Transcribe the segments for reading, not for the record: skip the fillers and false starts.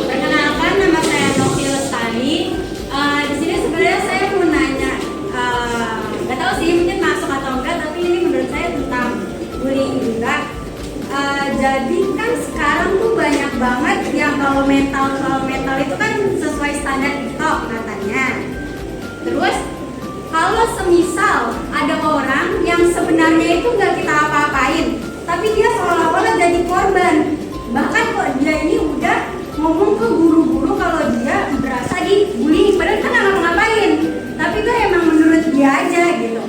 Perkenalkan, nama saya Novi Lestari. Di sini sebenarnya saya mau nanya, nggak tahu sih mungkin masuk atau enggak, tapi ini menurut saya tentang bullying juga. Jadi kan sekarang tuh banyak banget yang kalau mental itu kan sesuai standar TikTok katanya. Terus kalau semisal ada orang yang sebenarnya itu nggak kita apa-apain, tapi dia seolah-olah jadi korban. Bahkan kok dia ini udah ngomong ke guru-guru kalau dia berasa dibully, padahal kan nggak ngapa-ngapain, tapi kan emang menurut dia aja gitu.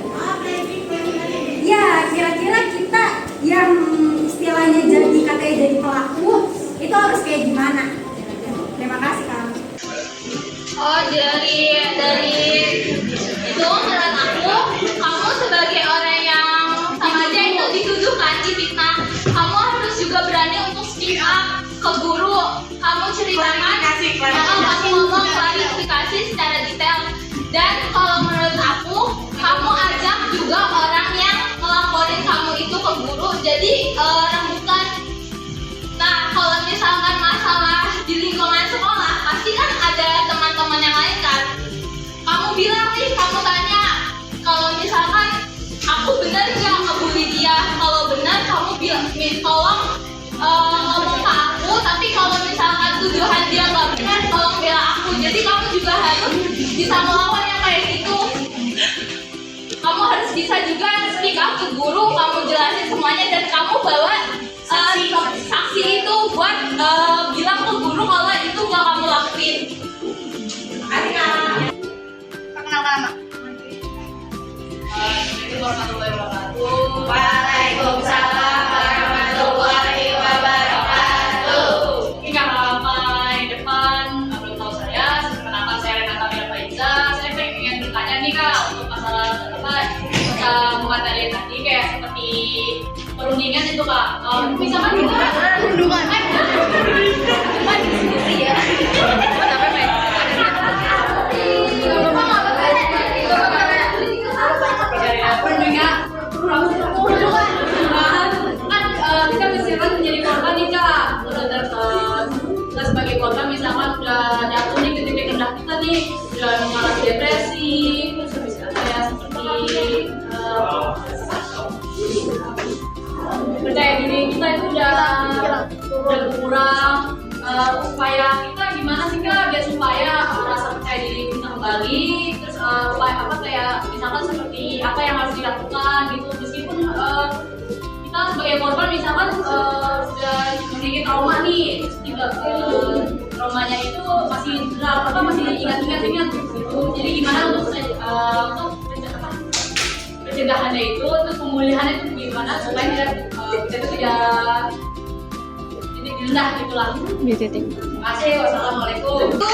Ya kira-kira kita yang istilahnya katanya jadi pelaku itu harus kayak gimana? Terima kasih Kang. Oh, dari itu menurut aku, kamu sebagai orang yang sama aja itu dituduhkan, difitnah, kamu harus juga berani untuk speak up ke guru. Kamu ceritakan, kamu ngomong klarifikasi secara detail. Dan kalau menurut aku, kamu ajak juga orang yang ngelaporin kamu itu ke guru. Jadi rembukan. Nah, kalau misalkan masalah di lingkungan sekolah, pasti kan ada teman-teman yang lain kan. Kamu bilang nih, kamu tanya, kalau misalkan aku benar nggak ngebully dia? Kalau benar, kamu bilang, tolong ngomong ke aku. Tapi kalau misalkan tuduhan dia nggak benar, tolong bela aku. Jadi kamu juga harus bisa melawan yang kayak gitu. Kamu harus bisa juga speak up ke guru, kamu jelasin semuanya, dan kamu bawa saksi itu buat bilang ke guru kalau itu nggak kamu lakuin. Perkenalkan nama. Assalamualaikum warahmatullahi wabarakatuh. Waalaikumsalam warahmatullahi wabarakatuh. Ini halaman depan belum tahu saya. Perkenalkan saya Renata Mira Faiza. Saya pengen bertanya nih Kak untuk masalah materi tadi kayak seperti perundingan itu Kak. Misalkan kita perundungan diskusi ya. Kita misalkan menjadi korban nih Kak, kita sebagai korban misalkan udah jatuh nih ketika rendah kita nih, udah mengalami depresi, terus kayak seperti percaya diri kita itu udah berkurang. Upaya kita gimana sih Kak biar supaya rasa percaya diri kita kembali, terus upaya apa kayak misalkan seperti apa yang harus dilakukan gitu, meskipun kita sebagai korban misalkan sudah memiliki trauma nih, traumanya itu masih masih ingat gitu. Jadi gimana untuk pencegahannya itu, terus pemulihannya itu gimana supaya kita itu tidak rendah gitulah. Terima kasih. Wassalamualaikum. Itu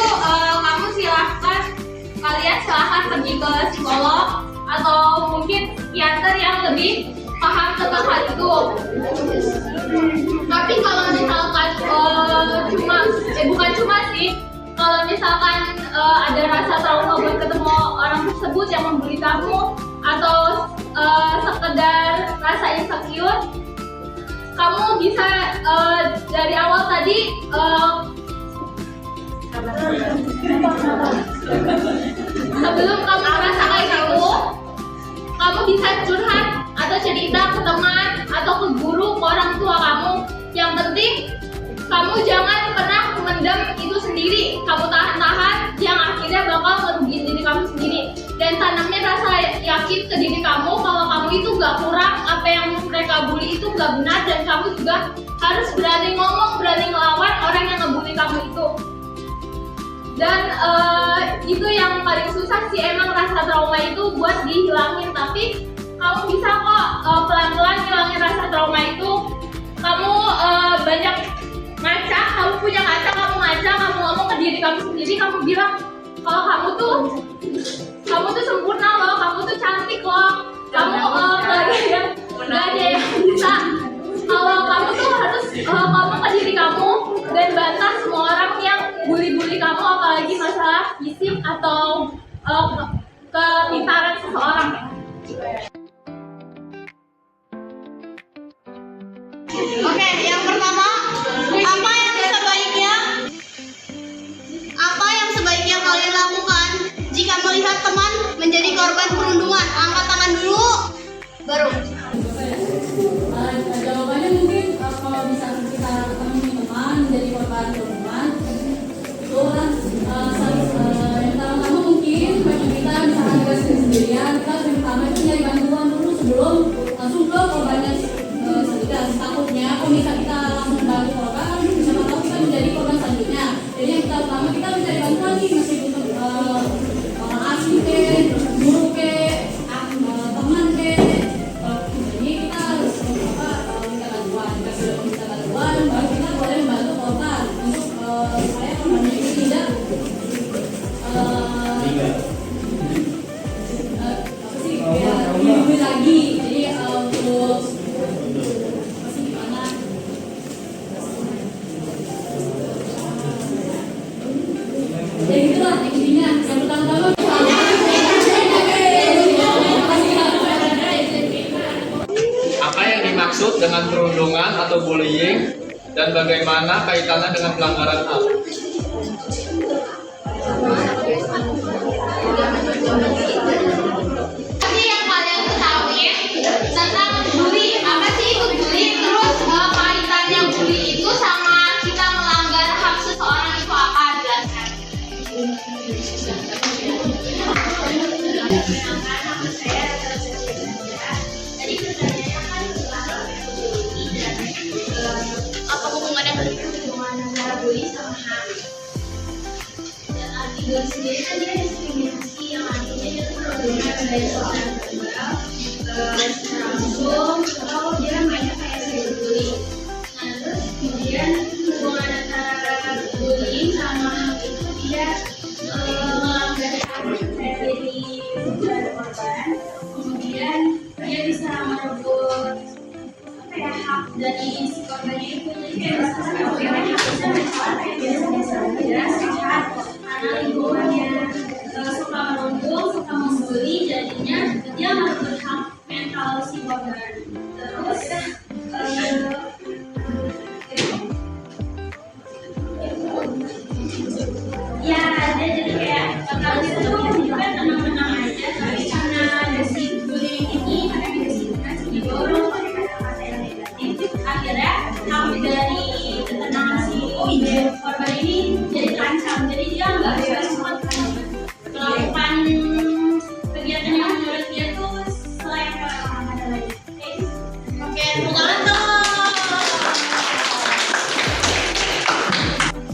kamu kalian silahkan pergi ke psikolog atau mungkin psikiater yang lebih paham tentang hal itu. Tapi kalau misalkan bukan cuma sih, kalau misalkan ada rasa trauma buat ketemu orang tersebut yang membuli kamu, atau tadi sebelum kamu merasa kayak gitu, kamu bisa curhat atau cerita ke teman atau ke guru, ke orang tua kamu. Yang penting kamu jangan pernah memendam itu sendiri. Kamu tahan-tahan yang akhirnya bakal ngerugiin diri kamu sendiri. Dan tanamnya rasa yakin ke diri kamu kalau kamu itu gak kurang, apa yang mereka bully itu gak benar, dan kamu juga harus berani ngomong, berani ngelawan orang yang ngebully kamu itu. Dan itu yang paling susah sih, emang rasa trauma itu buat dihilangin. Tapi kamu bisa kok pelan-pelan hilangin rasa trauma itu. Kamu banyak ngaca, kamu punya kaca, kamu ngaca, kamu ngomong ke diri kamu sendiri, kamu bilang kalau kamu tuh sempurna loh, kamu tuh cantik loh, kamu gak ada yang bisa. Kalau kamu tuh harus ngomong ke diri kamu dan bantah semua orang yang bully kamu, apalagi masalah fisik atau kepintaran seseorang. Oke, yang pertama, apa yang sebaiknya kalian lakukan jika melihat teman menjadi korban perundungan? Angkat tangan dulu, baru. Jawabannya mungkin kalau bisa kita ketemu teman menjadi korban perundungan, itu kan yang pertama mungkin bagi kita misalkan kita sendirian, kita pertama itu nyari bantuan dulu sebelum langsung ke korbannya. Takutnya kalau bisa kita langsung bantu korban, siapa tahu kita menjadi korban selanjutnya. Jadi yang pertama kita mencari bantuan nih, meskipun orang asing ke, guru ke, teman ke. Jadi kita harus minta bantuan. Jika sudah minta bantuan, baru kita boleh membantu korban untuk supaya korbannya itu tidak dilindungi lagi. Jadi untuk ya gitulah intinya. Yang pertama apa yang dimaksud dengan perundungan atau bullying dan bagaimana kaitannya dengan pelanggaran HAM? Tadi yang kalian ketahui tentang bully, apa sih itu bully? Terus kaitannya bully itu sama kita melanggar hak seseorang itu apa? Jelaskan. Apa hubungannya? Antara bully sama hak. Dan arti bully sendiri kan dia diskriminasi, yang artinya dia tuh perundungan dari seorang tunggal langsung atau dia mainnya kayak cyberbully. Nah terus kemudian hubungan antara bullying sama hak itu dia melanggar hak dari korban, kemudian dia bisa merebut hak dari si korbannya itu. Jadi kayak misalnya korbannya bisa mencoba kayak biasa-biasa aja, sehat, karena lingkungannya suka merundung, suka membuli, jadinya dia merebut hak mental si korban. Terus ya dia jadi kayak kalau itu tuh juga tenang-tenang aja, tapi karena ada si bullying ini, karena dia disini didorong pakai kata-kata yang negatif, akhirnya hak dari ketenangan si korban ini jadi terancam. Jadi dia nggak bebas melakukan kegiatan yang menurut dia tuh selain orang ada lagi. Oke, bukan.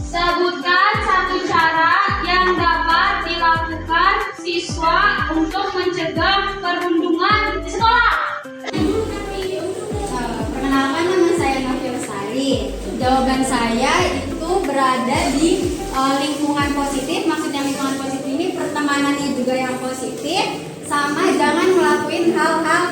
Sebutkan satu cara yang dapat dilakukan siswa untuk mencegah perundungan di sekolah. perkenalkan, nama saya Novia Lestari. Jawaban saya itu berada di lingkungan positif. Maksudnya lingkungan positif ini pertemanannya juga yang positif, sama jangan ngelakuin hal-hal